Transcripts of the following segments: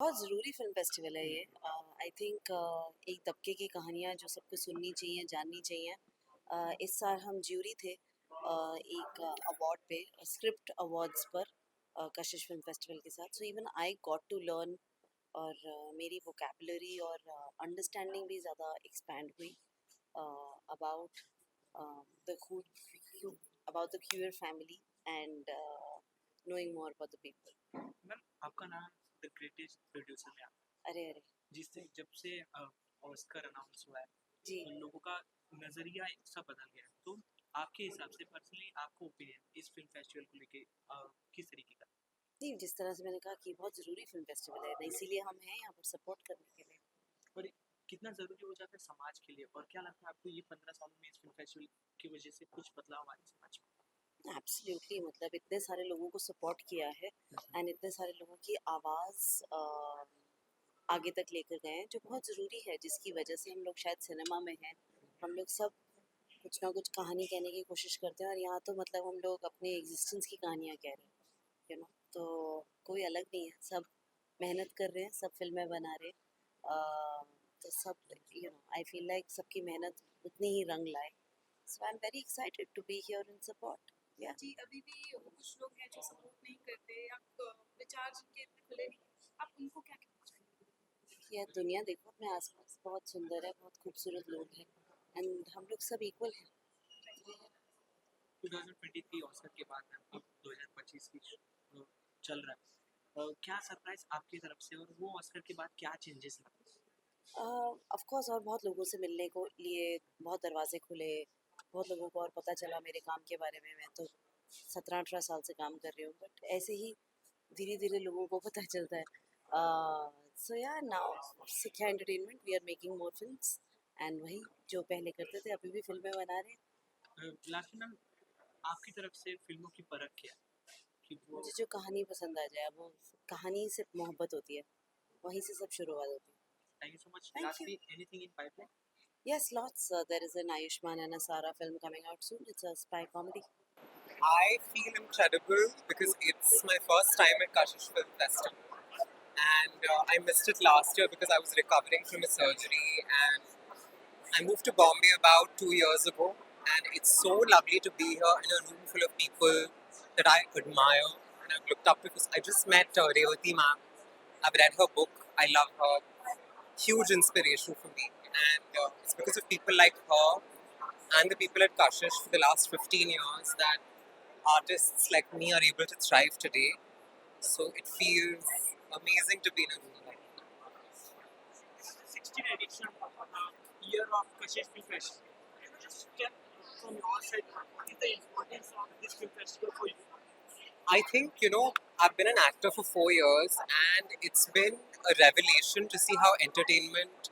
बहुत ज़रूरी film festival है ये। आई थिंक एक तबके की कहानियाँ जो सबको सुननी चाहिए, जाननी चाहिए। इस साल हम ज्यूरी थे एक अवार्ड पे, स्क्रिप्ट अवार्ड्स पर, कशिश फ़िल्म फेस्टिवल के साथ। So even I got to learn, और मेरी वोकैबुलरी और अंडरस्टैंडिंग भी ज़्यादा एक्सपैंड हुई about the about the queer family and knowing more about the people. Ma'am आपका नाम द ग्रेटेस्ट प्रोड्यूसर में आता अरे अरे है जिससे जब से ऑस्कर अनाउंस हुआ है जी तो लोगों का नज़रिया सब बदल गया है। तो आपके हिसाब से पर्सनली आपको ओपिनियन इस फिल्म फेस्टिवल को लेके किस तरीके का? नहीं, जिस तरह से मैंने कहा कि बहुत ज़रूरी फ़िल्म फेस्टिवल है ना, इसीलिए हम हैं यहाँ पर सपोर्ट करने के लिए। और ये कितना ज़रूरी हो जाता है समाज के लिए, और क्या लगता है आपको ये 15 सालों में इस फिल्म फेस्टिवल की वजह से कुछ बदलाव आए समाज में? एब्सोल्युटली, मतलब इतने सारे लोगों को सपोर्ट किया है एंड इतने सारे लोगों की आवाज़ आगे तक लेकर गए हैं, जो बहुत ज़रूरी है, जिसकी वजह से हम लोग शायद सिनेमा में हैं। हम लोग सब कुछ ना कुछ कहानी कहने की कोशिश करते हैं, और यहाँ तो मतलब हम लोग अपने एग्जिस्टेंस की कहानियाँ कह रहे हैं, तो कोई अलग नहीं है, सब मेहनत कर रहे हैं, सब फिल्में बना रहे हैं। तो सब आई फील लाइक सबकी मेहनत उतनी ही रंग लाए। So I am very excited to be here in support. या जी, अभी भी कुछ लोग हैं जो सपोर्ट नहीं करते या विचार जिनके इतने खुले नहीं हैं, आप उनको क्या कहना चाहेंगे? यह दुनिया देखो, अपने आसपास बहुत सुंदर है, बहुत खूबसूरत लोग हैं, एंड हम लोग सब इक्वल हैं। 2023 ऑस्कर के बाद में अब 2025 की चल रहा है, क्या सरप्राइज आपकी तरफ से, और वो ऑस्कर के बाद क्या चेंजेस लगे? ऑफ कोर्स, और बहुत लोगों से मिलने को लिए बहुत दरवाजे खुले, बहुत लोगों को और पता चला मेरे काम के बारे में। मैं तो 17-18 साल से काम कर रही हूँ, बट ऐसे ही धीरे धीरे लोगों को पता चलता है। So yeah now Sikhya entertainment, we are making more films, and वही जो पहले करते थे अभी भी फिल्में बना रहे हैं। लास्ट में आपकी तरफ से फिल्मों की परख क्या है कि वो? मुझे जो कहानी पसंद आ जाए, वो कहानी से मोहब्बत होती है, वहीं से सब शुरुआत होती है। Thank you so much. Thank you. Lastly anything in pipeline? Yes, lots. There is an Ayushmann and a Sara film coming out soon. It's a spy comedy. I feel incredible because it's my first time at Kashish Film Festival. And I missed it last year because I was recovering from a surgery. And I moved to Bombay about 2 years ago. And it's so lovely to be here in a room full of people that I admire and I've looked up to. Because I just met Revati ma'am. I've read her book. I love her. Huge inspiration for me. And it's because of people like her and the people at Kashish for the last 15 years that artists like me are able to thrive today. So it feels amazing to be in a room like that. 16th edition year of Kashish Film Festival. Can you just tell from your side what is the importance of this film festival for you? I think, I've been an actor for 4 years and it's been a revelation to see how entertainment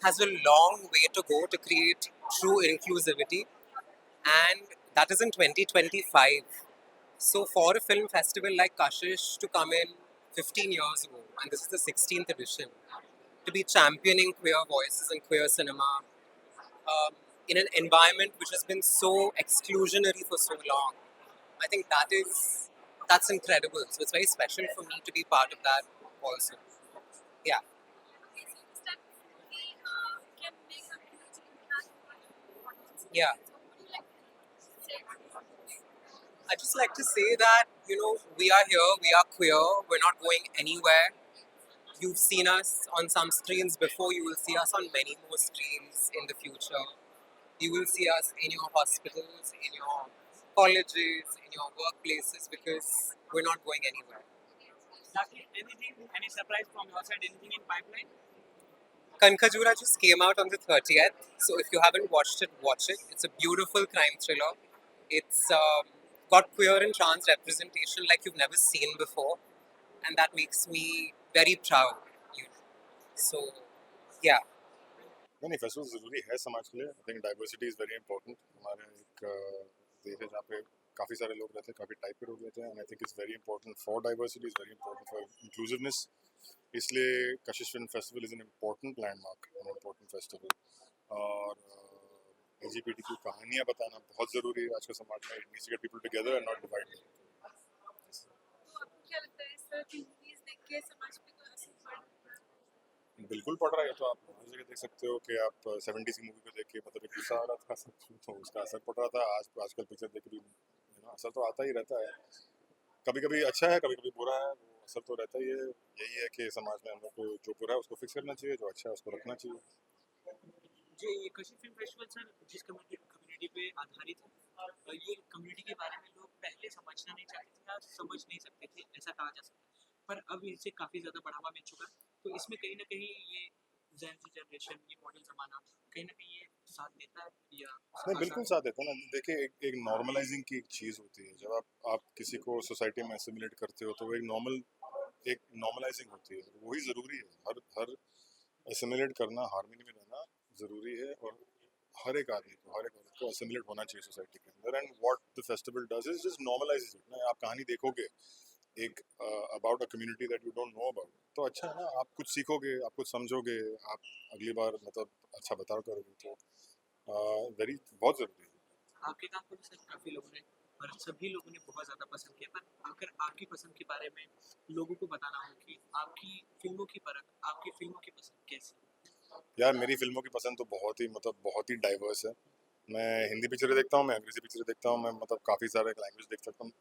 has a long way to go to create true inclusivity. And that is in 2025. So for a film festival like Kashish to come in 15 years ago, and this is the 16th edition, to be championing queer voices and queer cinema in an environment which has been so exclusionary for so long, I think that's incredible. So it's very special for me to be part of that also. Yeah. This type of movie can make a huge impact on your audience. Yeah. So what do you like to say? I just like to say that, we are here, we are queer, we're not going anywhere. You've seen us on some screens before, you will see us on many more screens in the future. You will see us in your hospitals, in your colleges, in your workplaces because we're not going anywhere. Lastly, any surprise from your side, anything in pipeline? Kankajura just came out on the 30th, so if you haven't watched it, watch it. It's a beautiful crime thriller. It's got queer and trans representation like you've never seen before, and that makes me very proud. So, yeah. नहीं, festival ज़रूरी है समाज के लिए। I think diversity is very important. हमारे एक देश है जहाँ पे काफ़ी सारे लोग रहते हैं, काफ़ी टाइप के लोग रहते हैं, and I think it's very important for diversity, is very important for inclusiveness. इसलिए कशिश film festival is an important landmark, an important festival. और LGBT की कहानियाँ बताना बहुत ज़रूरी है आज के समाज में। It needs to get people together and not divide. तो आपको क्या लगता है इस तरह की मूवीज देख के समाज पे कोई असर बिल्कुल पड़ रहा है। तो आप हर जगह देख सकते हो कि आप 70 सी मूवी को देख के मतलब एक गुस्सा आ रहा था तो उसका असर पड़ रहा था। आजकल पिक्चर देख के भी असर तो आता ही रहता है। कभी कभी अच्छा है, कभी कभी बुरा है, वो असर तो रहता ही है। यही है कि समाज में हम लोग को जो बुरा है उसको फिक्स करना चाहिए, जो अच्छा है उसको रखना चाहिए। जो ये कशिश फिल्म फेस्टिवल सर जिस कम्युनिटी पे आधारित है, ये कम्युनिटी के बारे में लोग पहले समझना नहीं चाहते थे या समझ नहीं सकते थे, ऐसा कहा जा सकता है। पर अब इसे काफ़ी ज़्यादा बढ़ावा मिल चुका है, तो इसमें कहीं ना कहीं ये जेन ज़ी जनरेशन, ये मॉडर्न ज़माना कहीं ना कहीं ये साथ देता है या नहीं, बिल्कुल आसार। साथ देता है ना। देखिए, एक नॉर्मलाइजिंग की एक चीज़ होती है। जब आप किसी को सोसाइटी में एसिमिलेट करते हो तो वो एक नॉर्मलाइजिंग होती है। वही ज़रूरी है। हर हर एसिमिलेट करना, हार्मनी में रहना ज़रूरी है। और हर एक आदमी को, हर एक औरत को एसिमिलेट होना चाहिए सोसाइटी के अंदर। And what the festival does is just normalises it ना। आप कहानी देखोगे एक about a community that you don't know about, तो अच्छा है ना। आप कुछ सीखोगे, आप कुछ समझोगे, आप अगली बार मतलब अच्छा बर्ताव करोगे, तो वेरी बहुत ज़रूरी है। आपके काम को भी सर काफ़ी लोगों ने और सभी लोगों ने बहुत ज़्यादा पसंद किया, पर अगर आपकी पसंद के बारे में लोगों को बताना हो कि आपकी फिल्मों की परख, आपकी फिल्मों की पसंद कैसी है? यार, मेरी फिल्मों की पसंद तो बहुत ही मतलब बहुत ही डाइवर्स है। मैं हिंदी पिक्चरें देखता हूँ, मैं अंग्रेजी पिक्चरें देखता हूँ, मैं मतलब काफ़ी सारे लैंग्वेज देख सकता हूँ।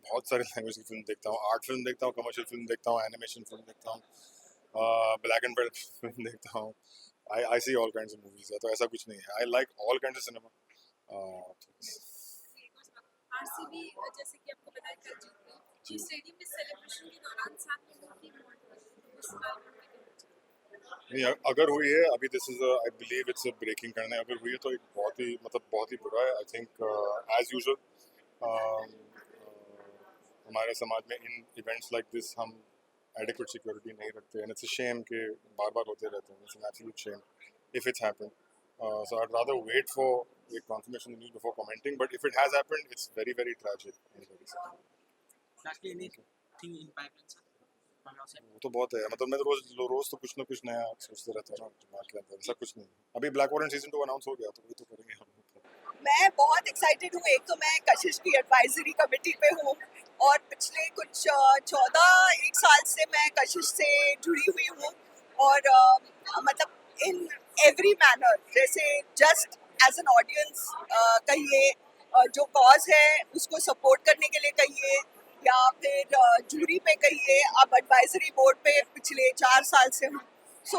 बहुत सारे लैंग्वेज की फिल्म देखता हूँ, आर्ट फिल्म देखता हूँ, कमर्शियल फिल्म देखता हूँ, एनिमेशन फिल्म देखता हूँ, ब्लैक एंड वाइट फिल्म देखता हूँ। आई see all kinds of movies है, तो ऐसा कुछ नहीं है। I like all kinds of cinema. RCB जैसे कि आपको पता है कल जीत गई, जी। तो स्टेडियम में सेलिब्रेशन के दौरान 7 लोगों की मौत हुई, तो उस बारे में क्या कहना चाहिए? नहीं, अगर हुई है अभी, this is I believe it's breaking करना है। अगर हुई है तो एक बहुत ही मतलब बहुत ही बुरा है। आई थिंक एज यूजुअल हमारे समाज में इन इवेंट्स लाइक दिस हम एडिक्वेट सिक्योरिटी नहीं रखते। एंड इट्स अ शेम कि बार बार होते रहते हैं। It's an absolute shame if it's happened. So I'd rather wait for a confirmation news before commenting. But if it has happened, it's very, very tragic and very sad. Lastly, anything in pipeline, sir, from your side? वो तो बहुत है। मतलब मैं तो रोज तो कुछ ना कुछ नया सोचते रहता हूँ ना दिमाग के अंदर। ऐसा कुछ नहीं है। अभी ब्लैक वारंट सीजन 2 अनाउंस हो गया, तो वही तो करेंगे हम लोग। मैं बहुत एक्साइटेड हूँ। एक तो मैं कशिश की एडवाइजरी कमेटी पे हूँ और पिछले कुछ 14 एक साल से मैं कशिश से जुड़ी हुई हूँ। और मतलब इन एवरी मैनर, जैसे जस्ट एज एन ऑडियंस कहिए, जो कॉज है उसको सपोर्ट करने के लिए कहिए, या फिर जूरी पे कहिए, अब एडवाइजरी बोर्ड पे पिछले 4 साल से हूँ। सो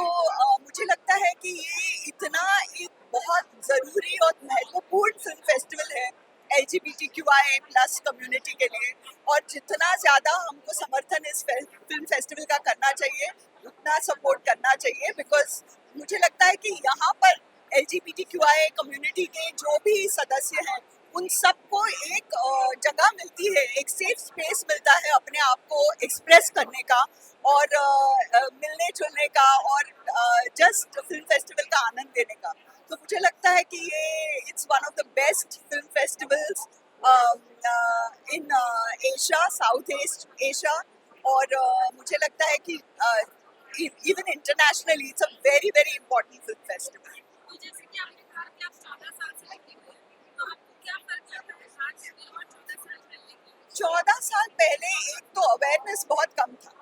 मुझे लगता है कि ये इतना एक बहुत ज़रूरी और महत्वपूर्ण फिल्म फेस्टिवल है LGBTQIA+ कम्युनिटी के लिए। और जितना ज़्यादा हमको समर्थन इस फिल्म फेस्टिवल का करना चाहिए, उतना सपोर्ट करना चाहिए। बिकॉज मुझे लगता है कि यहाँ पर LGBTQIA कम्युनिटी के जो भी सदस्य हैं, उन सबको एक जगह मिलती है, एक सेफ स्पेस मिलता है अपने आप को एक्सप्रेस करने का और मिलने जुलने का और जस्ट फिल्म फेस्टिवल का आनंद लेने का। तो मुझे लगता है कि ये it's one of the best film festivals in Asia, south east Asia. और मुझे लगता है कि even internationally it's a very very important film festival. तो जैसे कि आपने कहा कि आप 14 साल से लगी हुई हैं, तो आपको क्या फर्क लगता है आज के और 14 साल पहले के? 14 साल पहले एक तो अवेयरनेस बहुत कम था,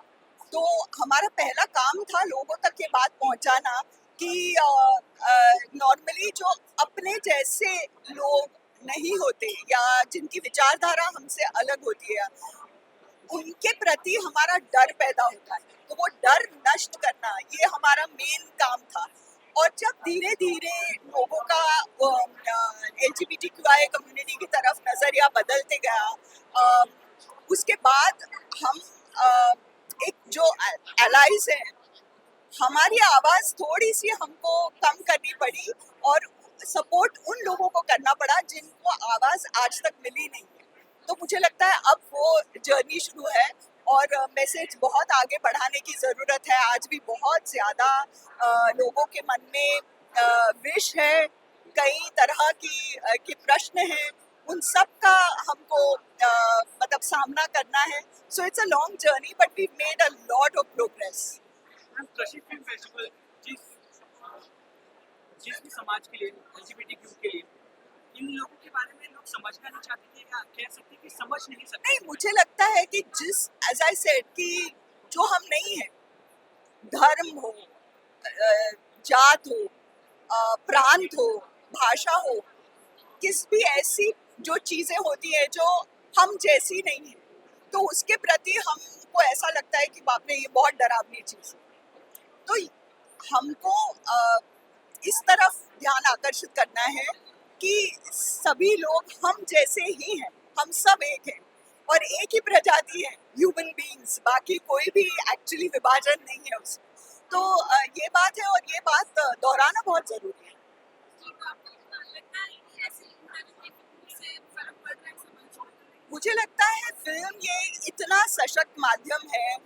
तो हमारा पहला काम था लोगों तक ये बात पहुंचाना कि नॉर्मली जो अपने जैसे लोग नहीं होते या जिनकी विचारधारा हमसे अलग होती है, उनके प्रति हमारा डर पैदा होता है। तो वो डर नष्ट करना ये हमारा मेन काम था। और जब धीरे धीरे लोगों का LGBTQI कम्युनिटी की तरफ नज़रिया बदलते गया, उसके बाद हम एक जो एलाइज हैं, हमारी आवाज़ थोड़ी सी हमको कम करनी पड़ी और सपोर्ट उन लोगों को करना पड़ा जिनको आवाज़ आज तक मिली नहीं है। तो मुझे लगता है अब वो जर्नी शुरू है और मैसेज बहुत आगे बढ़ाने की ज़रूरत है। आज भी बहुत ज़्यादा लोगों के मन में विश है, कई तरह के प्रश्न हैं, उन सब का हमको मतलब सामना करना है। So it's a long journey but we made a lot of progress. Ma'am, Kashish film festival जिस भी समाज के लिए, LGBTQ के लिए, इन लोगों के बारे में लोग समझना नहीं चाहते थे या कह सकते कि समझ नहीं सकते नहीं, थे। मुझे लगता है कि जिस एज आई सेड कि जो हम नहीं हैं, धर्म हो, जात हो, प्रांत हो, भाषा हो, किस भी ऐसी जो चीजें होती है जो हम जैसी नहीं है, तो उसके प्रति हमको ऐसा लगता है कि बाप रे ये बहुत डरावनी चीज है। तो हमको इस तरफ ध्यान आकर्षित करना है कि सभी लोग हम जैसे ही हैं, हम सब एक हैं और एक ही प्रजाति है, ह्यूमन बीइंग्स, बाकी कोई भी एक्चुअली विभाजन नहीं है उसमें। तो ये बात है और ये बात दोहराना बहुत जरूरी है। लगता है कि ऐसे से फर्क पड़ रहा है समाज में? मुझे लगता है फिल्म ये इतना सशक्त माध्यम है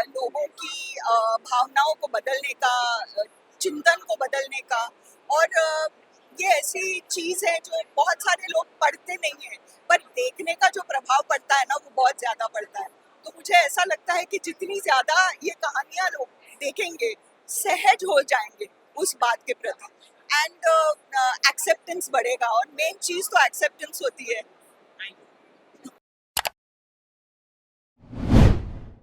लोगों की भावनाओं को बदलने का, चिंतन को बदलने का, और ये ऐसी चीज है जो बहुत सारे लोग पढ़ते नहीं है, पर देखने का जो प्रभाव पड़ता है ना वो बहुत ज्यादा पड़ता है। तो मुझे ऐसा लगता है कि जितनी ज्यादा ये कहानियां लोग देखेंगे, सहज हो जाएंगे उस बात के प्रति, एंड एक्सेप्टेंस बढ़ेगा, और मेन चीज तो एक्सेप्टेंस होती है